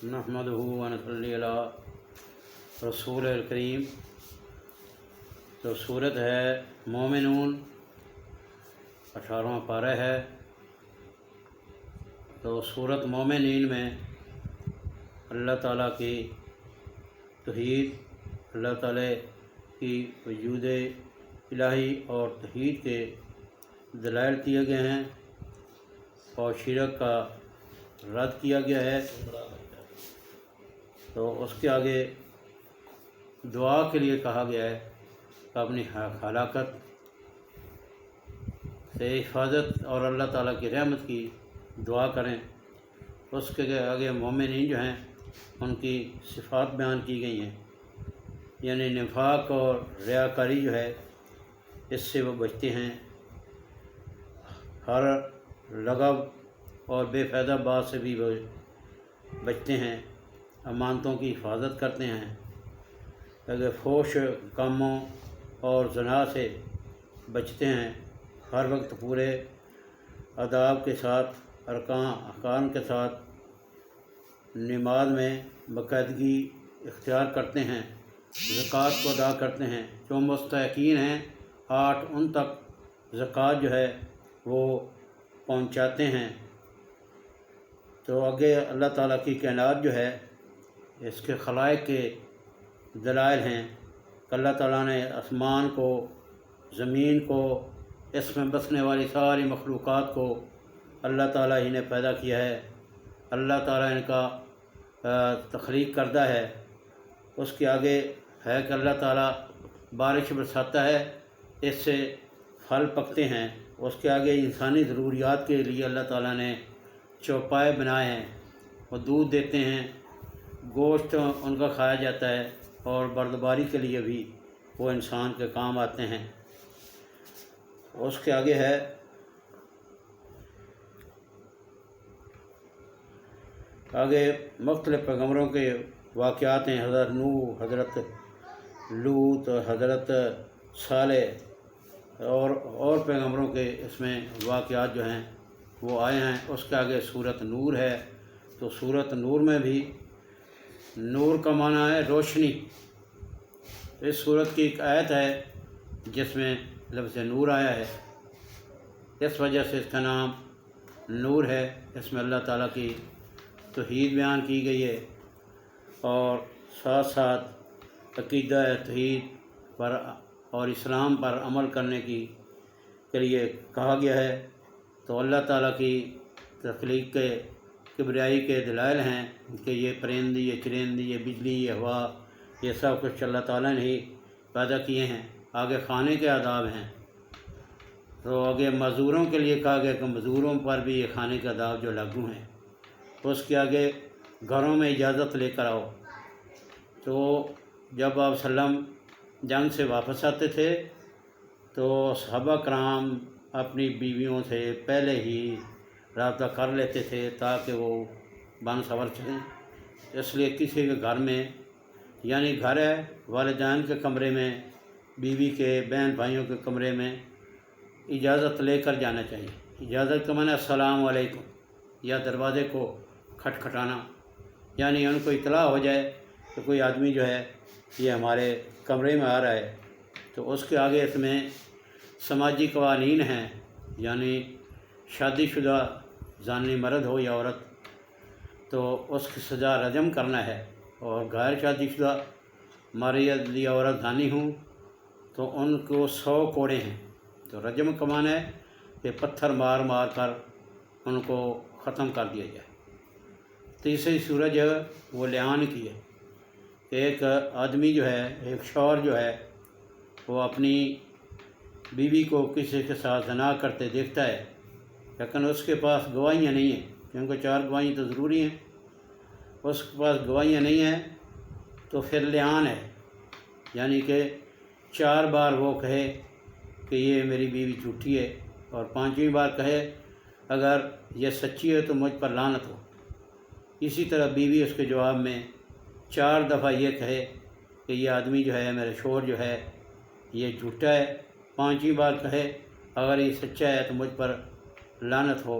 नहमदुहु व नसल्ली अला रसूल करीम। तो सूरत है मोमिनून, 18वां पारा है। तो सूरत मोमिनीन में अल्लाह ताला की तौहीद, अल्लाह ताला की वजूद इलाही और तौहीद के दलाइल किए गए हैं और शिरक का रद्द किया गया है। तो उसके आगे दुआ के लिए कहा गया है कि अपनी हलाकत से हिफाजत और अल्लाह ताला की रहमत की दुआ करें। उसके आगे मोमिनीन जो हैं उनकी सिफ़ात बयान की गई हैं, यानी निफाक और रियाकारी जो है इससे वो बचते हैं। हर लगव और बेफ़ायदा बात से भी वो बचते हैं। अमानतों की हिफाजत करते हैं। अगर फोश कामों और ज़ना से बचते हैं। हर वक्त पूरे आदाब के साथ अरकान के साथ नमाज में बाकायदगी इख्तियार करते हैं। ज़कात को अदा करते हैं। जो मुस्तहक़ीन हैं 8 उन तक ज़कात जो है वो पहुँचाते हैं। तो आगे अल्लाह ताला की कायनात जो है इसके खलाइक के दलाइल हैं। अल्लाह ताला ने आसमान को, ज़मीन को, इसमें बसने वाली सारी मखलूक़ात को अल्लाह ताला ही ने पैदा किया है। अल्लाह ताला इनका तख्लीक करदा है। उसके आगे है कि अल्लाह ताला बारिश बरसाता है, इससे फल पकते हैं। उसके आगे इंसानी ज़रूरियात के लिए अल्लाह ताला ने चौपाए बनाए हैं, वो दूध देते हैं, गोश्त उनका खाया जाता है और बर्दबारी के लिए भी वो इंसान के काम आते हैं। उसके आगे है मुख्तलिफ़ पैगम्बरों के वाक़यात हैं। हज़रत नूह, हज़रत लूत, हज़रत सालेह और पैगम्बरों के इसमें वाक़यात जो हैं वो आए हैं। उसके आगे सूरत नूर है। तो सूरत नूर में भी नूर का माना है रोशनी। इस सूरत की एक आयत है जिसमें लफ्ज़ नूर आया है, इस वजह से इसका नाम नूर है। इसमें अल्लाह ताला की तौहीद बयान की गई है और साथ साथ अक़ीदा तौहीद पर और इस्लाम पर अमल करने के लिए कहा गया है। तो अल्लाह ताला की तख्लीक के किबरियाई के दलाइल हैं कि ये परिंदे, ये चरिंदे, ये बिजली, ये हवा, ये सब कुछ अल्लाह ताला ने ही पैदा किए हैं। आगे खाने के आदाब हैं। तो आगे मज़दूरों के लिए कहा गया कि मज़दूरों पर भी ये खाने के आदाब जो लागू हैं। उसके आगे घरों में इजाज़त लेकर आओ। तो जब आप सल्लम जंग से वापस आते थे तो सहाबा कराम अपनी बीवियों से पहले ही रब्ता कर लेते थे ताकि वो बन सवर चलें। इसलिए किसी के घर में, यानी घर है, वालिदैन के कमरे में, बीवी के, बहन भाइयों के कमरे में इजाज़त लेकर जाना चाहिए। इजाज़त का माना अस्सलाम वालेकुम, या दरवाज़े को खटखटाना, यानी उनको इतला हो जाए कि कोई आदमी जो है ये हमारे कमरे में आ रहा है। तो उसके आगे इसमें समाजी कवानीन हैं, यानी शादीशुदा जानी मर्द हो या औरत तो उसकी सज़ा रजम करना है, और गैर शादीशुदा मर्द या औरत जानी हूँ तो उनको 100 कोड़े हैं। तो रजम कमाना है कि पत्थर मार मार कर उनको ख़त्म कर दिया जाए। तीसरी सूरत जो है वो लियान की है कि एक आदमी जो है, एक शौहर जो है, वो अपनी बीवी को किसी के साथ ज़ना करते देखता है, लेकिन उसके पास गवाहियाँ नहीं हैं, क्योंकि 4 गवाही तो ज़रूरी हैं। उसके पास गवाहियाँ नहीं हैं तो फिर लियान है, यानी कि 4 बार वो कहे कि ये मेरी बीवी झूठी है, और 5वीं बार कहे अगर ये सच्ची है तो मुझ पर लानत हो। इसी तरह बीवी उसके जवाब में 4 दफ़ा ये कहे कि ये आदमी जो है, मेरा शौहर जो है, ये झूठा है। 5वीं बार कहे अगर ये सच्चा है तो मुझ पर लानत हो।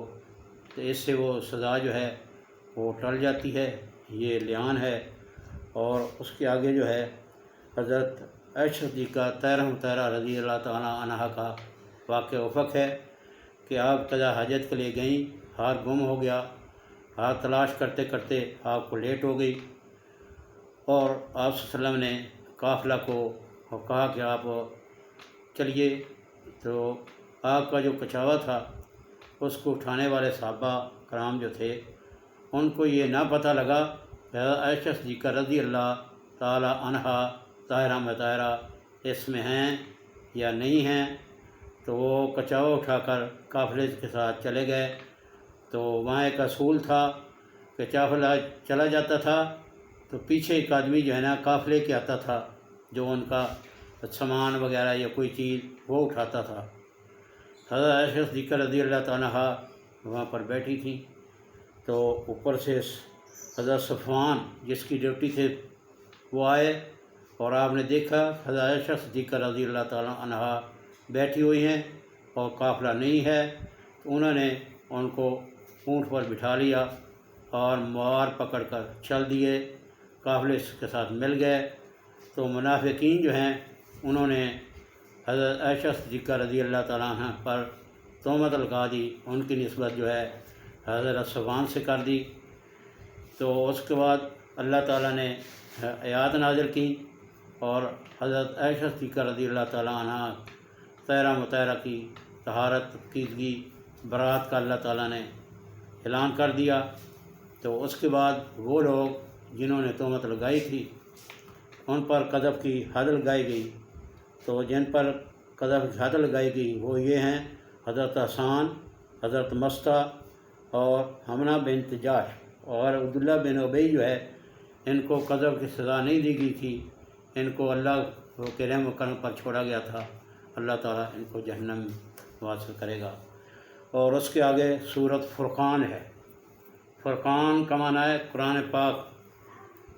तो इससे वो सज़ा जो है वो टल जाती है। یہ لیان ہے، اور اس کے آگے جو ہے حضرت عائشہ صدیقہ طاہرہ مطہرہ رضی اللہ تعالیٰ عنہا کا واقعہ افق ہے کہ آپ قضاء حاجت کے لیے گئیں، ہار گم ہو گیا، ہار تلاش کرتے کرتے آپ کو لیٹ ہو گئی، اور آپ صلی اللہ علیہ وسلم نے قافلہ کو کہا کہ آپ چلیے، تو آپ کا جو کچاوا تھا اس کو اٹھانے والے صحابہ کرام جو تھے ان کو یہ نہ پتہ لگا کہ عائشہ صدیقہ رضی اللہ تعالی عنہا طاہرہ مطہرہ اس میں ہیں یا نہیں ہیں، تو وہ کچاوا اٹھا کر قافلے کے ساتھ چلے گئے۔ تو وہاں ایک اصول تھا کہ قافلہ چلا جاتا تھا تو پیچھے ایک آدمی جو ہے نا قافلے کے آتا تھا، جو ان کا سامان وغیرہ یا کوئی چیز وہ اٹھاتا تھا۔ حضرت عائشہ صدیقہ رضی اللہ تعالیٰ عنہا وہاں پر بیٹھی تھیں، تو اوپر سے حضرت صفوان جس کی ڈیوٹی تھے وہ آئے، اور آپ نے دیکھا حضرت عائشہ صدیقہ رضی اللہ تعالیٰ عنہا بیٹھی ہوئی ہیں اور قافلہ نہیں ہے، تو انہوں نے ان کو اونٹ پر بٹھا لیا اور موار پکڑ کر چل دیے، قافلے کے ساتھ مل گئے۔ تو منافقین جو ہیں انہوں نے حضرت عائشہ صدیقہ رضی اللہ تعالیٰ عنہ پر تہمت لگا دی، ان کی نسبت جو ہے حضرت صفوان سے کر دی۔ تو اس کے بعد اللہ تعالیٰ نے آیات نازل کی اور حضرت عائشہ صدیقہ رضی اللہ تعالیٰ عنہ طاہرہ مطہرہ کی طہارت پاکیزگی برات کا اللہ تعالیٰ نے اعلان کر دیا۔ تو اس کے بعد وہ لوگ جنہوں نے تہمت لگائی تھی ان پر قذف کی حد لگائی گئی، تو جن پر قذف کی حد لگائی گئی وہ یہ ہیں حضرت حسان، حضرت مستہ اور حمنہ بنت جاش اور عبداللہ بن ابی جو ہے، ان کو قذف کی سزا نہیں دی گئی تھی، ان کو اللہ کے رحم و کرم پر چھوڑا گیا تھا، اللہ تعالیٰ ان کو جہنم واصل کرے گا۔ اور اس کے آگے سورۃ فرقان ہے۔ فرقان کا معنی ہے قرآن پاک،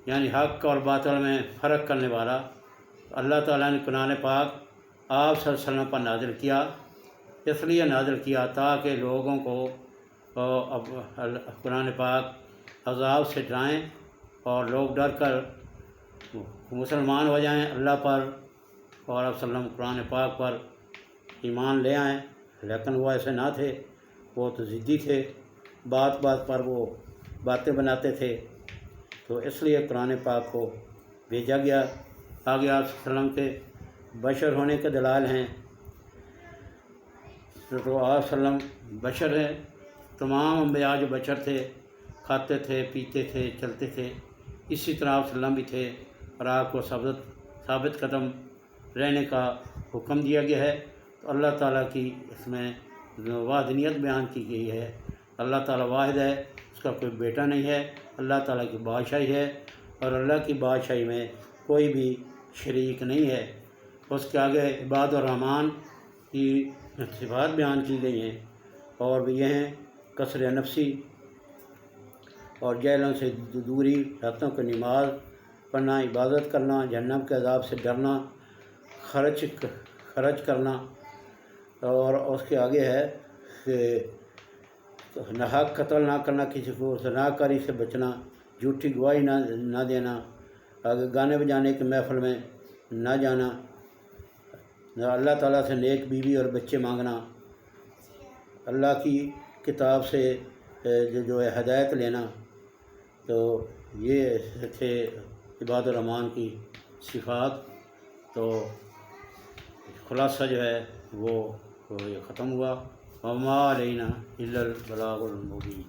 یعنی حق اور باطل میں فرق کرنے والا۔ اللہ تعالیٰ نے قرآن پاک آپ صلی اللہ علیہ وسلم پر نازل کیا، اس لیے نازل کیا تاکہ لوگوں کو قرآن پاک عذاب سے ڈرائیں اور لوگ ڈر کر مسلمان ہو جائیں اللہ پر، اور آپ صلی اللہ علیہ وسلم قرآن پاک پر ایمان لے آئیں۔ لیکن وہ ایسے نہ تھے، وہ تو ضدی تھے، بات بات پر وہ باتیں بناتے تھے، تو اس لیے قرآن پاک کو بھیجا گیا۔ آگے آپ صلی اللہ علیہ وسلم کے بشر ہونے کے دلائل ہیں، تو آپ صلی اللہ علیہ وسلم بشر ہیں، تمام انبیاء جو بشر تھے، کھاتے تھے، پیتے تھے، چلتے تھے، اسی طرح آپ صلی اللہ علیہ وسلم بھی تھے، اور آپ کو ثابت قدم رہنے کا حکم دیا گیا ہے۔ تو اللہ تعالیٰ کی اس میں وحدانیت بیان کی گئی ہے، اللہ تعالیٰ واحد ہے، اس کا کوئی بیٹا نہیں ہے، اللہ تعالیٰ کی بادشاہی ہے، اور اللہ کی بادشاہی میں کوئی بھی شریک نہیں ہے۔ اس کے آگے عباد الرحمن کی صفات بیان کی گئی ہیں، اور بھی یہ ہیں کثر نفسی اور جہلوں سے دوری، راتوں کی نماز پڑھنا، عبادت کرنا، جہنم کے عذاب سے ڈرنا، خرچ کرنا، اور اس کے آگے ہے کہ ناحق قتل نہ کرنا، کسی کو زنا کاری سے بچنا، جھوٹی گواہی نہ دینا، آگے گانے بجانے کے محفل میں نہ جانا، اللہ تعالیٰ سے نیک بیوی اور بچے مانگنا، اللہ کی کتاب سے جو ہے ہدایت لینا۔ تو یہ تھے عباد الرحمن کی صفات۔ تو خلاصہ جو ہے وہ ختم ہوا۔ وما علینا الا البلاغ المبین۔